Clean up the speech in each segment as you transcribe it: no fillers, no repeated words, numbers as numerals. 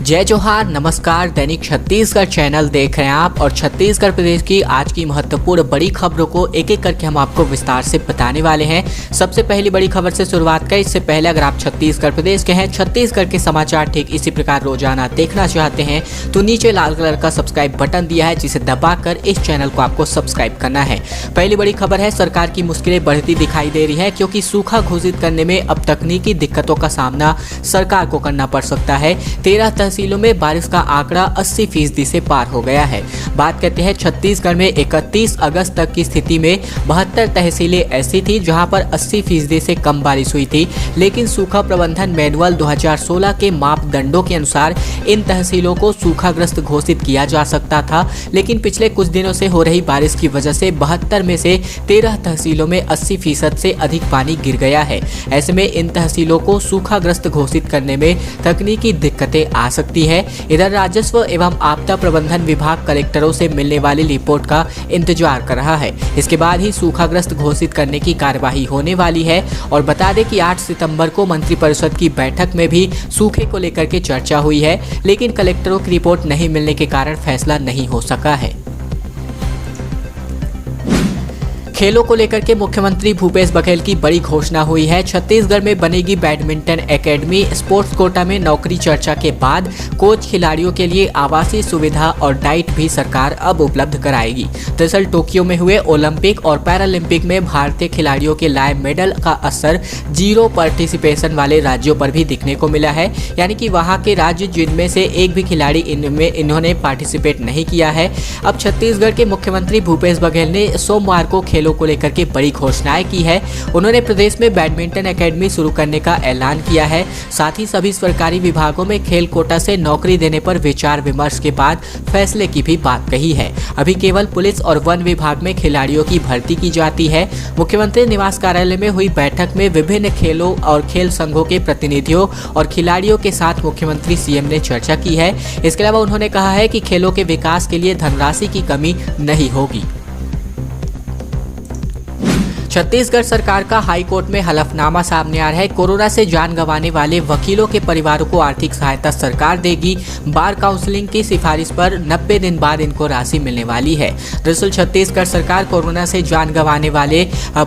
जय जोहार, नमस्कार। दैनिक छत्तीसगढ़ चैनल देख रहे हैं आप और छत्तीसगढ़ प्रदेश की आज की महत्वपूर्ण बड़ी खबरों को एक एक करके हम आपको विस्तार से बताने वाले हैं। सबसे पहली बड़ी खबर से शुरुआत करें। इससे पहले अगर आप छत्तीसगढ़ प्रदेश के हैं, छत्तीसगढ़ के समाचार ठीक इसी प्रकार रोजाना देखना चाहते हैं तो नीचे लाल कलर का सब्सक्राइब बटन दिया है, जिसे दबाकर इस चैनल को आपको सब्सक्राइब करना है। पहली बड़ी खबर है, सरकार की मुश्किलें बढ़ती दिखाई दे रही है क्योंकि सूखा घोषित करने में अब तकनीकी दिक्कतों का सामना सरकार को करना पड़ सकता है। 13 तहसीलों में बारिश का आंकड़ा 80% से पार हो गया है। बात करते हैं छत्तीसगढ़ में 31 अगस्त तक की स्थिति में 72 तहसीलें ऐसी थी जहां पर 80% से कम बारिश हुई थी, लेकिन सूखा प्रबंधन मैनुअल 2016 के मापदंडों के अनुसार इन तहसीलों को सूखाग्रस्त घोषित किया जा सकता था, लेकिन पिछले कुछ दिनों से हो रही बारिश की वजह से 72 में से 13 तहसीलों में 80% से अधिक पानी गिर गया है। ऐसे में इन तहसीलों को सूखाग्रस्त घोषित करने में तकनीकी दिक्कतें आ सकती है। इधर राजस्व एवं आपदा प्रबंधन विभाग कलेक्टरों से मिलने वाली रिपोर्ट का इंतजार कर रहा है। इसके बाद ही सूखाग्रस्त घोषित करने की कार्यवाही होने वाली है। और बता दें कि 8 सितंबर को मंत्रिपरिषद की बैठक में भी सूखे को लेकर के चर्चा हुई है, लेकिन कलेक्टरों की रिपोर्ट नहीं मिलने के कारण फैसला नहीं हो सका है। खेलों को लेकर के मुख्यमंत्री भूपेश बघेल की बड़ी घोषणा हुई है। छत्तीसगढ़ में बनेगी बैडमिंटन एकेडमी। स्पोर्ट्स कोटा में नौकरी चर्चा के बाद कोच खिलाड़ियों के लिए आवासीय सुविधा और डाइट भी सरकार अब उपलब्ध कराएगी। दरअसल टोक्यो में हुए ओलंपिक और पैरालंपिक में भारतीय खिलाड़ियों के लाए मेडल का असर 0 पार्टिसिपेशन वाले राज्यों पर भी दिखने को मिला है, यानी कि वहां के राज्य जिनमें से एक भी खिलाड़ी इन्होंने पार्टिसिपेट नहीं किया है। अब छत्तीसगढ़ के मुख्यमंत्री भूपेश बघेल ने सोमवार को खेलों को लेकर के बड़ी घोषणाएं की है। उन्होंने प्रदेश में बैडमिंटन एकेडमी शुरू करने का ऐलान किया है। साथ ही सभी सरकारी विभागों में खेल कोटा से नौकरी देने पर विचार विमर्श के बाद फैसले की भी बात कही है। अभी केवल पुलिस और वन विभाग में खिलाड़ियों की भर्ती की जाती है। मुख्यमंत्री निवास कार्यालय में हुई बैठक में विभिन्न खेलों और खेल संघों के प्रतिनिधियों और खिलाड़ियों के साथ मुख्यमंत्री सीएम ने चर्चा की है। इसके अलावा उन्होंने कहा है कि खेलों के विकास के लिए धनराशि की कमी नहीं होगी। छत्तीसगढ़ सरकार का हाई कोर्ट में हलफनामा सामने आ रहा है। कोरोना से जान गंवाने वाले वकीलों के परिवारों को आर्थिक सहायता सरकार देगी। बार काउंसिलिंग की सिफारिश पर 90 दिन बाद इनको राशि मिलने वाली है। दरअसल छत्तीसगढ़ सरकार कोरोना से जान गंवाने वाले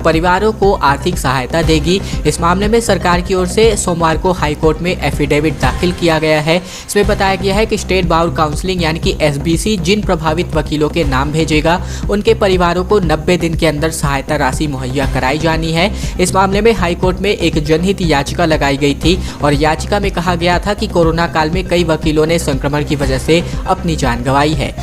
परिवारों को आर्थिक सहायता देगी। इस मामले में सरकार की ओर से सोमवार को हाई कोर्ट में एफिडेविट दाखिल किया गया है। इसमें बताया गया है कि स्टेट बार काउंसिलिंग यानी कि SBC जिन प्रभावित वकीलों के नाम भेजेगा, उनके परिवारों को 90 दिन के अंदर सहायता राशि मुहैया कराई जानी है। इस मामले में हाई कोर्ट में एक जनहित याचिका लगाई गई थी और याचिका में कहा गया था कि कोरोना काल में कई वकीलों ने संक्रमण की वजह से अपनी जान गंवाई है।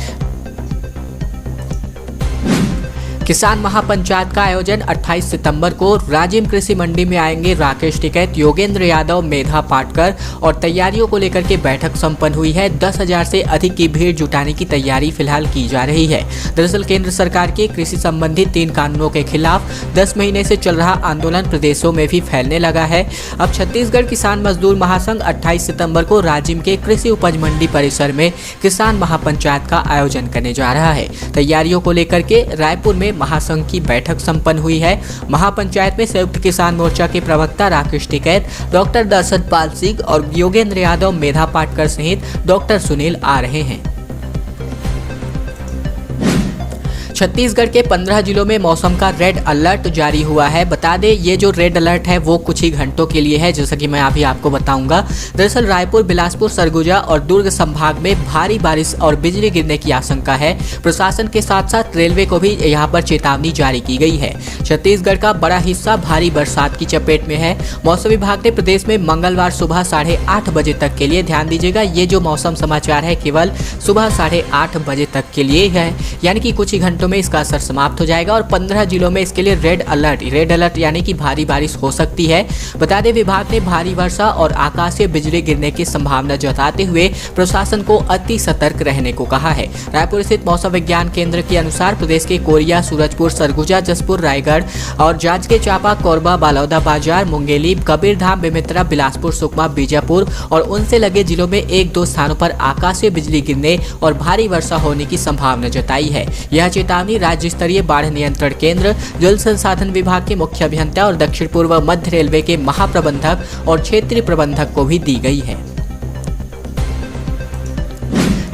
किसान महापंचायत का आयोजन 28 सितंबर को राजिम कृषि मंडी में आएंगे राकेश टिकैत, योगेंद्र यादव, मेधा पाटकर और तैयारियों को लेकर के बैठक संपन्न हुई है। 10,000 से अधिक की भीड़ जुटाने की तैयारी फिलहाल की जा रही है। दरअसल केंद्र सरकार के कृषि संबंधी 3 कानूनों के खिलाफ 10 महीने से चल रहा आंदोलन प्रदेशों में भी फैलने लगा है। अब छत्तीसगढ़ किसान मजदूर महासंघ 28 सितंबर को राजिम के कृषि उपज मंडी परिसर में किसान महापंचायत का आयोजन करने जा रहा है। तैयारियों को लेकर के रायपुर में महासंघ की बैठक संपन्न हुई है। महापंचायत में संयुक्त किसान मोर्चा के प्रवक्ता राकेश टिकैत, डॉक्टर दर्शन पाल सिंह और योगेंद्र यादव, मेधा पाटकर सहित डॉक्टर सुनील आ रहे हैं। छत्तीसगढ़ के 15 जिलों में मौसम का रेड अलर्ट जारी हुआ है। बता दें ये जो रेड अलर्ट है वो कुछ ही घंटों के लिए है, जैसा कि मैं अभी आपको बताऊंगा। दरअसल रायपुर, बिलासपुर, सरगुजा और दुर्ग संभाग में भारी बारिश और बिजली गिरने की आशंका है। प्रशासन के साथ साथ रेलवे को भी यहाँ पर चेतावनी जारी की गई है। छत्तीसगढ़ का बड़ा हिस्सा भारी बरसात की चपेट में है। मौसम विभाग ने प्रदेश में मंगलवार सुबह 8:30 बजे तक के लिए, ध्यान दीजिएगा ये जो मौसम समाचार है केवल सुबह 8:30 बजे तक के लिए है, यानी कि कुछ ही घंटों में इसका असर समाप्त हो जाएगा। और 15 जिलों में इसके लिए रेड अलर्ट यानी कि भारी बारिश हो सकती है। बता दें विभाग ने भारी वर्षा और आकाशीय बिजली गिरने की संभावना जताते हुए प्रशासन को अति सतर्क रहने को कहा है। रायपुर स्थित मौसम विज्ञान केंद्र के अनुसार प्रदेश के कोरिया, सूरजपुर, सरगुजा, जसपुर, रायगढ़ और जांजगीर चांपा, कोरबा, बालौदाबाजार, मुंगेली, कबीरधाम, बेमेतरा, बिलासपुर, सुकमा, बीजापुर और उनसे लगे जिलों में 1-2 स्थानों पर आकाशीय बिजली गिरने और भारी वर्षा होने की संभावना जताई है। यह चेतावनी राज्य स्तरीय बाढ़ नियंत्रण केंद्र, जल संसाधन विभाग के मुख्य अभियंता और दक्षिण पूर्व मध्य रेलवे के महाप्रबंधक और क्षेत्रीय प्रबंधक को भी दी गई है।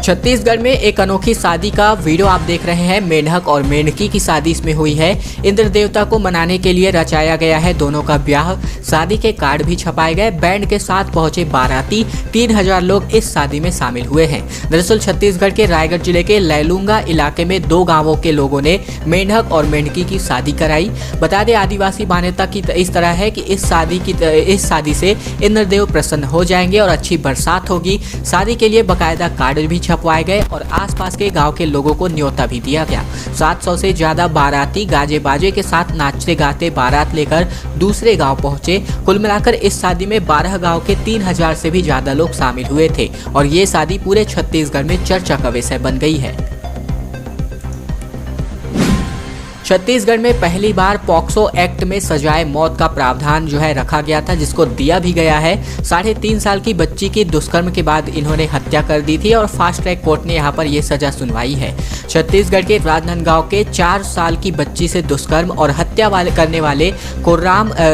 छत्तीसगढ़ में एक अनोखी शादी का वीडियो आप देख रहे हैं। मेंढक और मेंढकी की शादी इसमें हुई है। इंद्र देवता को मनाने के लिए रचाया गया है दोनों का ब्याह। शादी के कार्ड भी छपाए गए। बैंड के साथ पहुंचे बाराती। 3000 लोग इस शादी में शामिल हुए हैं। दरअसल छत्तीसगढ़ के रायगढ़ जिले के लैलूंगा इलाके में 2 गांवों के लोगों ने मेंढक और मेंढकी की शादी कराई। बता दें, आदिवासी मान्यता की इस तरह है कि इस शादी से इंद्रदेव प्रसन्न हो जाएंगे और अच्छी बरसात होगी। शादी के लिए बकायदा कार्ड भी छपवाए गए और आसपास के गांव के लोगों को न्योता भी दिया गया। 700 से ज्यादा बाराती गाजे बाजे के साथ नाचते गाते बारात लेकर दूसरे गांव पहुंचे। कुल मिलाकर इस शादी में 12 गांव के 3000 से भी ज्यादा लोग शामिल हुए थे और ये शादी पूरे छत्तीसगढ़ में चर्चा का विषय बन गई है। छत्तीसगढ़ में पहली बार पॉक्सो एक्ट में सजाए मौत का प्रावधान रखा गया था, जिसको दिया भी गया है। 3.5 साल की बच्ची की दुष्कर्म के बाद इन्होंने हत्या कर दी थी और फास्ट ट्रैक कोर्ट ने यहां पर यह सजा सुनवाई है। छत्तीसगढ़ के राजनांदगांव के 4 साल की बच्ची से दुष्कर्म और हत्या करने वाले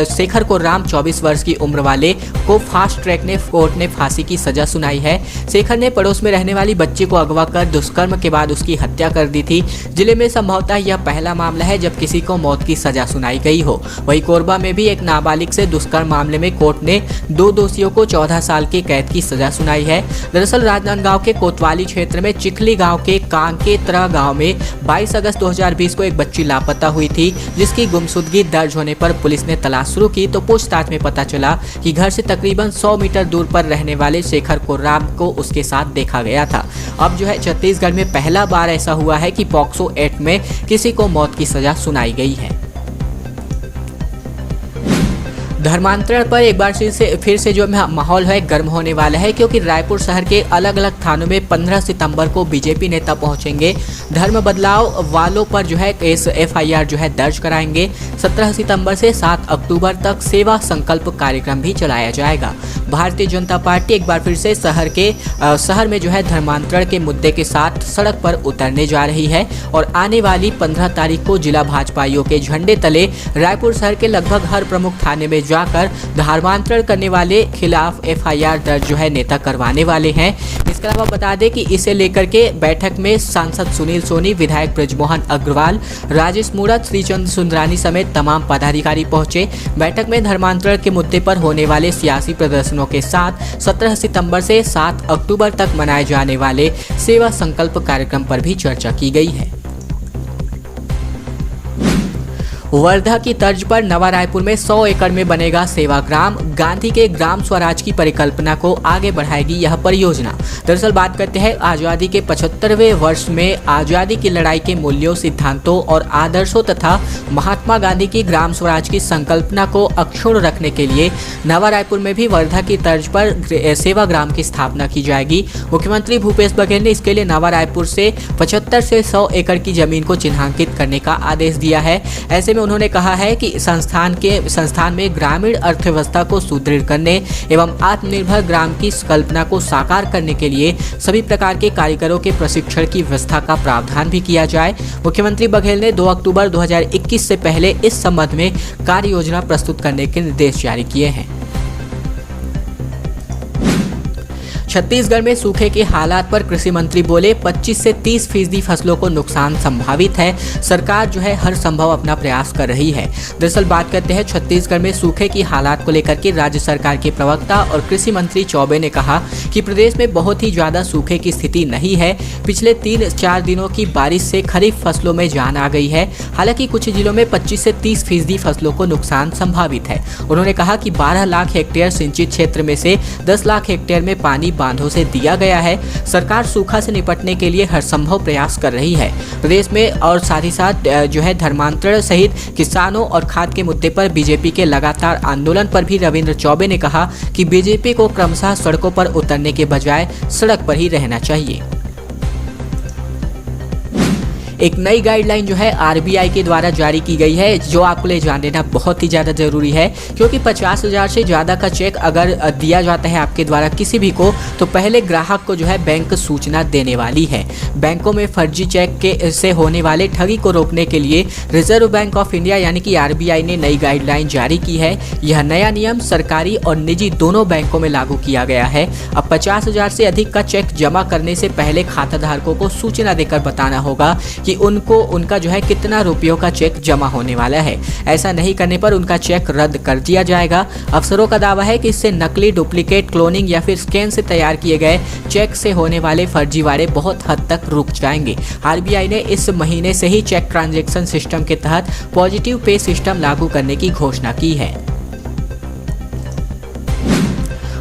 शेखर कोर्राम 24 वर्ष की उम्र वाले को फास्ट ट्रैक कोर्ट ने फांसी की सजा सुनाई है। शेखर ने पड़ोस में रहने वाली बच्ची को अगवा कर दुष्कर्म के बाद उसकी हत्या कर दी थी। जिले में संभवतः यह पहला मामला है जब किसी को मौत की सजा सुनाई गई हो। वहीं कोरबा में भी एक नाबालिग से दुष्कर्म मामले में कोर्ट ने 2 दोषियों को 14 साल की कैद की सजा सुनाई है। दरअसल राजनांदगांव के कोतवाली क्षेत्र में चिखली गांव के कांकेतरा गांव में 22 अगस्त 2020 को एक बच्ची लापता हुई थी, जिसकी गुमशुदगी दर्ज होने पर पुलिस ने तलाश शुरू की तो पूछताछ में पता चला कि घर से तकरीबन 100 मीटर दूर पर रहने वाले शेखर कोर्राम को उसके साथ देखा गया था। अब छत्तीसगढ़ में पहला बार ऐसा हुआ है कि पॉक्सो एक्ट में किसी को मौत की सजा सुनाई गई है। धर्मांतरण पर एक बार फिर से माहौल गर्म होने वाला है, क्योंकि रायपुर शहर के अलग अलग थानों में 15 सितंबर को बीजेपी नेता पहुंचेंगे। धर्म बदलाव वालों पर केस FIR दर्ज कराएंगे। 17 सितंबर से 7 अक्टूबर तक सेवा संकल्प कार्यक्रम भी चलाया जाएगा। भारतीय जनता पार्टी एक बार फिर से शहर में धर्मांतरण के मुद्दे के साथ सड़क पर उतरने जा रही है और आने वाली 15 तारीख को जिला भाजपाइयों के झंडे तले रायपुर शहर के लगभग हर प्रमुख थाने में जाकर धर्मांतरण करने वाले खिलाफ FIR दर्ज नेता करवाने वाले हैं। इसके अलावा बता दें कि इसे लेकर के बैठक में सांसद सुनील सोनी, विधायक ब्रजमोहन अग्रवाल, राजेश मूणत, श्रीचंद सुंदरानी समेत तमाम पदाधिकारी पहुंचे। बैठक में धर्मांतरण के मुद्दे पर होने वाले सियासी प्रदर्शनों के साथ 17 सितंबर से 7 अक्टूबर तक मनाए जाने वाले सेवा संकल्प कार्यक्रम पर भी चर्चा की गई है। वर्धा की तर्ज पर नवा रायपुर में 100 एकड़ में बनेगा सेवाग्राम। गांधी के ग्राम स्वराज की परिकल्पना को आगे बढ़ाएगी यह परियोजना। दरअसल बात करते हैं आजादी के 75वें वर्ष में आजादी की लड़ाई के मूल्यों, सिद्धांतों और आदर्शों तथा महात्मा गांधी की ग्राम स्वराज की संकल्पना को अक्षुण्ण रखने के लिए नवा रायपुर में भी वर्धा की तर्ज पर सेवाग्राम की स्थापना की जाएगी। मुख्यमंत्री भूपेश बघेल ने इसके लिए नवा रायपुर से 75 से 100 एकड़ की जमीन को चिन्हांकित करने का आदेश दिया है। ऐसे में उन्होंने कहा है कि संस्थान में ग्रामीण अर्थव्यवस्था को सुदृढ़ करने एवं आत्मनिर्भर ग्राम की कल्पना को साकार करने के लिए सभी प्रकार के कारीगरों के प्रशिक्षण की व्यवस्था का प्रावधान भी किया जाए। मुख्यमंत्री बघेल ने 2 अक्टूबर 2021 से पहले इस संबंध में कार्य योजना प्रस्तुत करने के निर्देश जारी किए हैं। छत्तीसगढ़ में सूखे के हालात पर कृषि मंत्री बोले 25 से 30% फसलों को नुकसान संभावित है। सरकार हर संभव अपना प्रयास कर रही है। दरअसल बात करते हैं छत्तीसगढ़ में सूखे की हालात को लेकर के राज्य सरकार के प्रवक्ता और कृषि मंत्री चौबे ने कहा कि प्रदेश में बहुत ही ज्यादा सूखे की स्थिति नहीं है। पिछले 3-4 दिनों की बारिश से खरीफ फसलों में जान आ गई है। हालांकि कुछ जिलों में 25 से 30% फसलों को नुकसान संभावित है। उन्होंने कहा कि 12 लाख हेक्टेयर सिंचित क्षेत्र में से 10 लाख हेक्टेयर में पानी बांधों से दिया गया है। सरकार सूखा से निपटने के लिए हर संभव प्रयास कर रही है। प्रदेश में और साथ ही साथ धर्मांतरण सहित किसानों और खाद के मुद्दे पर बीजेपी के लगातार आंदोलन पर भी रविंद्र चौबे ने कहा कि बीजेपी को क्रमशः सड़कों पर उतरने के बजाय सड़क पर ही रहना चाहिए। एक नई गाइडलाइन जो है आरबीआई के द्वारा जारी की गई है, जो आपको ले जान लेना बहुत ही ज़्यादा ज़रूरी है, क्योंकि 50,000 से ज़्यादा का चेक अगर दिया जाता है आपके द्वारा किसी भी को, तो पहले ग्राहक को जो है बैंक सूचना देने वाली है। बैंकों में फर्जी चेक के से होने वाले ठगी को रोकने के लिए रिजर्व बैंक ऑफ इंडिया यानी कि आरबीआई ने नई गाइडलाइन जारी की है। यह नया नियम सरकारी और निजी दोनों बैंकों में लागू किया गया है। अब 50,000 से अधिक का चेक जमा करने से पहले खाताधारकों को सूचना देकर बताना होगा कि उनको उनका जो है कितना रुपयों का चेक जमा होने वाला है। ऐसा नहीं करने पर उनका चेक रद्द कर दिया जाएगा। अफसरों का दावा है कि इससे नकली, डुप्लीकेट, क्लोनिंग या फिर स्कैन से तैयार किए गए चेक से होने वाले फर्जीवाड़े बहुत हद तक रुक जाएंगे। आरबीआई ने इस महीने से ही चेक ट्रांजैक्शन सिस्टम के तहत पॉजिटिव पे सिस्टम लागू करने की घोषणा की है।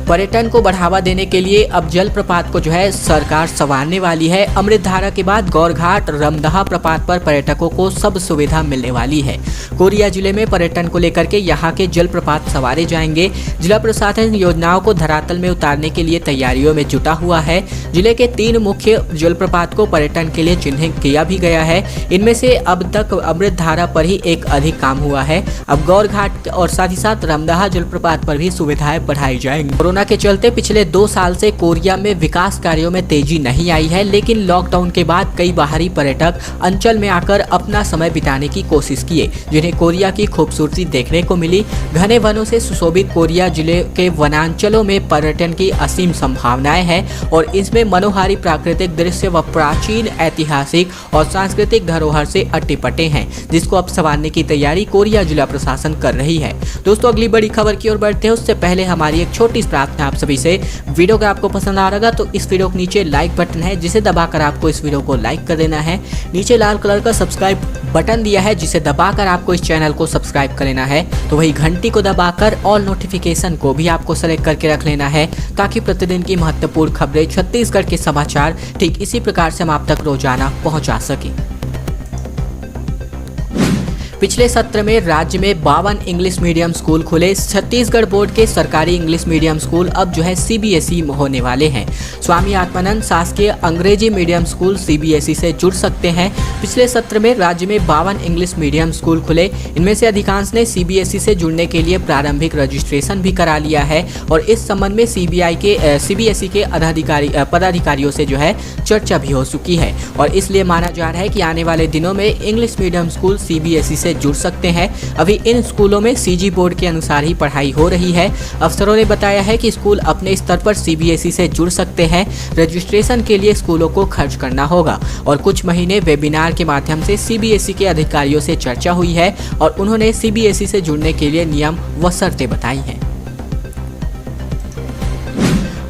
पर्यटन को बढ़ावा देने के लिए अब जलप्रपात को जो है सरकार संवारने वाली है। अमृतधारा के बाद गौरघाट रमदहा प्रपात पर पर्यटकों को सब सुविधा मिलने वाली है। कोरिया जिले में पर्यटन को लेकर के यहाँ के जलप्रपात संवारे जाएंगे। जिला प्रशासन योजनाओं को धरातल में उतारने के लिए तैयारियों में जुटा हुआ है। जिले के 3 मुख्य जलप्रपात को पर्यटन के लिए चिन्हित किया भी गया है। इनमें से अब तक अमृतधारा पर ही एक अधिक काम हुआ है। अब गौरघाट और साथ ही साथ रमदहा जलप्रपात पर भी सुविधाएं बढ़ाई जाएंगी। कोरोना के चलते पिछले 2 साल से कोरिया में विकास कार्यों में तेजी नहीं आई है, लेकिन लॉकडाउन के बाद कई बाहरी पर्यटक अंचल में आकर अपना समय बिताने की कोशिश किए, जिन्हें कोरिया की खूबसूरती देखने को मिली। घने वनों से सुशोभित कोरिया जिले के वनांचलों में पर्यटन की असीम संभावनाएं हैं और इसमें मनोहारी प्राकृतिक दृश्य व प्राचीन ऐतिहासिक और सांस्कृतिक धरोहर से अट्टे-पट्टे हैं, जिसको अब संवारने की तैयारी कोरिया जिला प्रशासन कर रही है। दोस्तों, अगली बड़ी खबर की ओर बढ़ते हैं उससे पहले हमारी एक छोटी प्रार्थना आप सभी से। वीडियो अगर आपको पसंद आ रहा तो इस वीडियो के नीचे लाइक बटन है, जिसे दबाकर आपको इस वीडियो को लाइक कर देना है। नीचे लाल कलर का सब्सक्राइब बटन दिया है, जिसे दबाकर आपको इस चैनल को सब्सक्राइब कर लेना है। तो वही घंटी को दबाकर ऑल नोटिफिकेशन को भी आपको सेलेक्ट करके रख लेना है, ताकि प्रतिदिन की महत्वपूर्ण खबरें, छत्तीसगढ़ के समाचार ठीक इसी प्रकार से हम आप तक रोजाना पहुंचा सकें। पिछले सत्र में राज्य में 52 इंग्लिश मीडियम स्कूल खुले। छत्तीसगढ़ बोर्ड के सरकारी इंग्लिश मीडियम स्कूल अब जो है सीबीएसई होने वाले हैं। स्वामी आत्मानंद शासकीय अंग्रेजी मीडियम स्कूल सीबीएसई से जुड़ सकते हैं। पिछले सत्र में राज्य में 52 इंग्लिश मीडियम स्कूल खुले। इनमें से अधिकांश ने सीबीएसई से जुड़ने के लिए प्रारंभिक रजिस्ट्रेशन भी करा लिया है और इस संबंध में सीबीएसई के पदाधिकारियों से जो है चर्चा भी हो चुकी है और इसलिए माना जा रहा है कि आने वाले दिनों में इंग्लिश मीडियम स्कूल सीबीएसई से जुड़ सकते हैं। अभी इन स्कूलों में सीजी बोर्ड के अनुसार ही पढ़ाई हो रही है। अफसरों ने बताया है कि स्कूल अपने स्तर पर सीबीएसई से जुड़ सकते हैं। रजिस्ट्रेशन के लिए स्कूलों को खर्च करना होगा और कुछ महीने वेबिनार के माध्यम से सीबीएसई के अधिकारियों से चर्चा हुई है और उन्होंने सीबीएसई से जुड़ने के लिए नियम व शर्तें बताई हैं।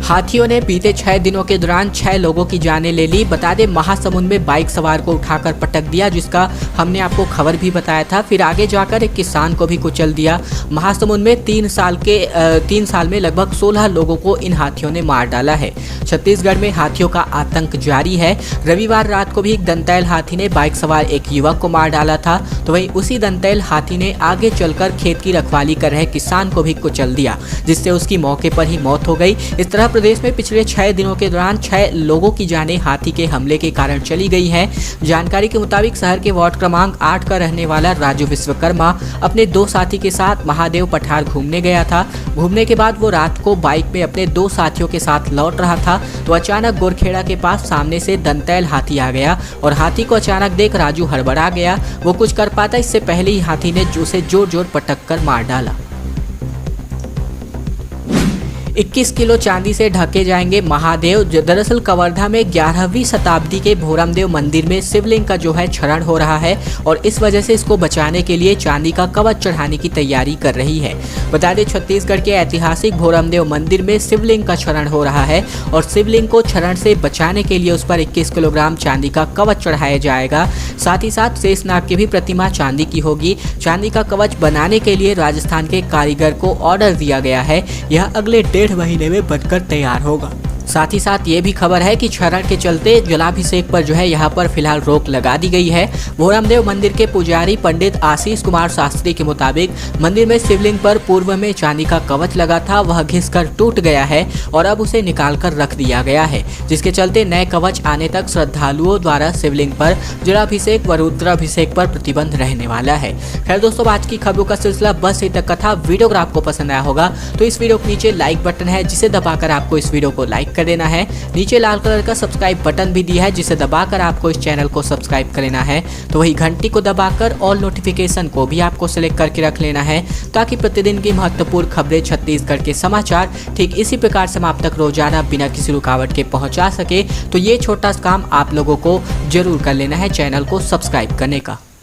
हाथियों ने बीते 6 दिनों के दौरान 6 लोगों की जानें ले ली। बता दें, महासमुंद में बाइक सवार को उठाकर पटक दिया, जिसका हमने आपको खबर भी बताया था। फिर आगे जाकर एक किसान को भी कुचल दिया। महासमुंद में 3 साल में लगभग 16 लोगों को इन हाथियों ने मार डाला है। छत्तीसगढ़ में हाथियों का आतंक जारी है। रविवार रात को भी एक दंतैल हाथी ने बाइक सवार एक युवक को मार डाला था, तो वहीं उसी दंतैल हाथी ने आगे चलकर खेत की रखवाली कर रहे किसान को भी कुचल दिया, जिससे उसकी मौके पर ही मौत हो गई। इस तरह प्रदेश में पिछले 6 दिनों के दौरान 6 लोगों की जानें हाथी के हमले के कारण चली गई हैं। जानकारी के मुताबिक शहर के वार्ड क्रमांक 8 का रहने वाला राजू विश्वकर्मा अपने 2 साथी के साथ महादेव पठार घूमने गया था। घूमने के बाद वो रात को बाइक में अपने 2 साथियों के साथ लौट रहा था, तो अचानक गोरखेड़ा के पास सामने से दंतैल हाथी आ गया और हाथी को अचानक देख राजू हड़बड़ा गया। वो कुछ कर पाता इससे पहले ही हाथी ने उसे जोर जोर पटक कर मार डाला। 21 किलो चांदी से ढके जाएंगे महादेव। दरअसल कवर्धा में 11वीं शताब्दी के भोरमदेव मंदिर में शिवलिंग का जो है क्षरण हो रहा है और इस वजह से इसको बचाने के लिए चांदी का कवच चढ़ाने की तैयारी कर रही है। बता दें, छत्तीसगढ़ के ऐतिहासिक भोरमदेव मंदिर में शिवलिंग का क्षरण हो रहा है और शिवलिंग को क्षरण से बचाने के लिए उस पर 21 किलोग्राम चांदी का कवच चढ़ाया जाएगा। साथ ही साथ शेषनाग की भी प्रतिमा चांदी की होगी। चांदी का कवच बनाने के लिए राजस्थान के कारीगर को ऑर्डर दिया गया है। यह अगले 1.5 महीने में बनकर तैयार होगा। साथ ही साथ ये भी खबर है कि क्षरण के चलते जलाभिषेक पर जो है यहाँ पर फिलहाल रोक लगा दी गई है। भोरमदेव मंदिर के पुजारी पंडित आशीष कुमार शास्त्री के मुताबिक मंदिर में शिवलिंग पर पूर्व में चांदी का कवच लगा था, वह घिसकर टूट गया है और अब उसे निकालकर रख दिया गया है, जिसके चलते नए कवच आने तक श्रद्धालुओं द्वारा शिवलिंग पर जलाभिषेक व रुद्राभिषेक पर प्रतिबंध रहने वाला है। खैर दोस्तों, आज की खबरों का सिलसिला बस यहीं तक का था। वीडियो अगर आपको पसंद आया होगा तो इस वीडियो के नीचे लाइक बटन है, जिसे दबाकर आपको इस वीडियो को लाइक कर देना है। नीचे लाल कलर का सब्सक्राइब बटन भी दिया है, जिसे दबाकर आपको इस चैनल को सब्सक्राइब कर लेना है। तो वही घंटी को दबाकर ऑल नोटिफिकेशन को भी आपको सिलेक्ट करके रख लेना है, ताकि प्रतिदिन की महत्वपूर्ण खबरें, छत्तीसगढ़ के समाचार ठीक इसी प्रकार से हम आप तक रोजाना बिना किसी रुकावट के पहुंचा सके। तो ये छोटा सा काम आप लोगों को जरूर कर लेना है, चैनल को सब्सक्राइब करने का।